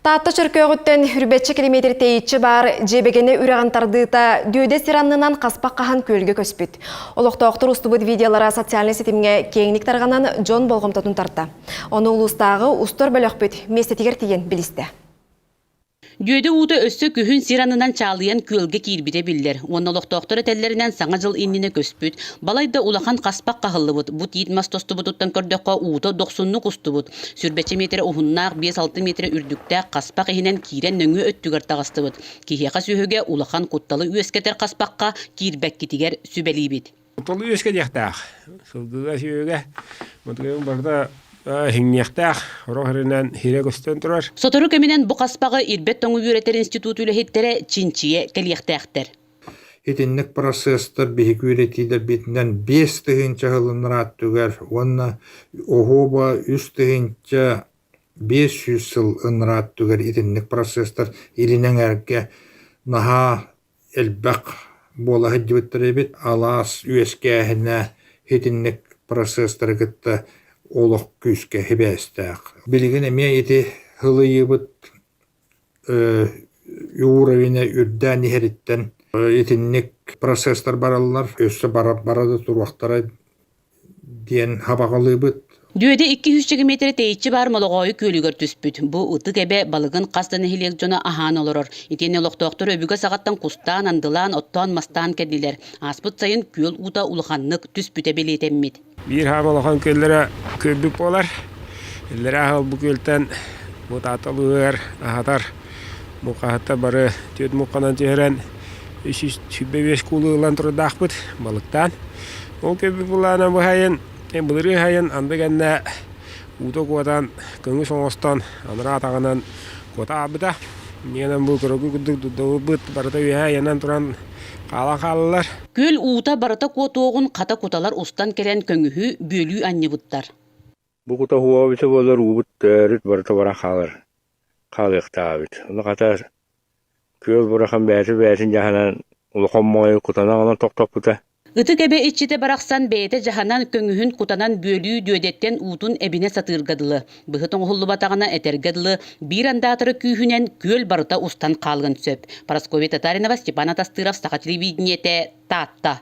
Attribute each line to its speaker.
Speaker 1: Таатта чөркөөгүттен үрбетчи километр тейитчи бар жебегене үрагантардыта дүйде сираннынан каспак кахан көлгө көспүт. Олоктооктор устубут видеолара социальный сетимге кеңник тарганан жон болгомтотун тарта. Оны улустагы устор бөлөкпүт местетигер тиген билисте.
Speaker 2: Дүйді уыты өссі күхін сиранынан чалыян көлге кирбіде білдер. Оны олықтоқтыры тәллерінен саңа жыл инніне көспүт. Балайда улахан қаспақ қағылы бұд. Бұд етмас тосты бұдыттан көрдіққа уыты 90-ны құсты бұд. Сүрбетші метрі ұхыннақ 5-6 метрі үрдікті қаспақ ехінен кирен нөңі өттігір тағысты бұд. Кихеқа сүйіге улахан құтталы үйескетер қаспаққа кирбәк кетігер сүбәлей бід.
Speaker 3: Құтталы үйеске дияқтақ. Сылдыға сүйіге мұтығын барда хиңнияқтақ, орохырынан хире көстен тұрар.
Speaker 2: Сотору көменен бұ қаспағы ирбет тоңу үйретер институт үліхеттері чинчие кәлияқтақтыр.
Speaker 4: Етіннік процесстар бейік үйретейдер бетінен 5 тығынча ғылынырат түгер, онына оғоба 3 тығынча 500 сыл ынырат түгер етіннік процесстар елінен әрге наға әлбәқ бола хәддібіттір ебет, алас үйеске әхіне етіннік процесстар күтті олық күске хебәстәк. Білген әме еті ғылыйыбыт уровене үрдән ехеріттен етіннік процесстар баралылар, өссі барады тұруақтары ден хабағалыбыт.
Speaker 2: Дүйеде 200 метр тейітчі бар молоғойы көлігер түспүт. Бұ ұты кәбе балығын қастаны хелек жона ахан олырыр. Етені олықтоқтыр өбігі сағаттан құстан, андылан, оттан, мастан кәділер. Аспыт сайын көл ұта ұлғанлық түспүте белетеммет.
Speaker 3: Bir ham olağan köllere köbbük bolar. Ellere ahal bu költen mutatalığır, ahatar. Muqahatta barı tüt muqanan çehren 305 kulığılan turudaq bud balıktan. O köbbük bulanan bu hayın, bulırı hayın andı genne uda kodan, kıngı soğustan, anıra atağınan kota abıda. Neden bu kırıgı güddük dudu bud barıda hayınan turan Қалан қалылар.
Speaker 2: Көл уыта барата котоғын қата коталар ұстан келен көңіхі бөлі әнне бұттар.
Speaker 5: Бұл құта хуа біті болар ұбыт дәріт барата бара қалыр. Қалықта абыт. Ұлы қата көл бұрақан бәтін жағынан ұлықын мойы құтана ғана тоқ-тоқ бұта.
Speaker 2: Ыты кәбе итчите барақсан бәйті жағанан көңіхін құтанан бөлі дөдеттен ұтын әбіне сатырғадылы. Бұхытын ұлы батағына әтергадылы бір андатыры күйхінен көл барыта ұстан қалғын сөп. Парасковия Татаринова, Степан Атастыров, Сақа телевидениете, Таатта.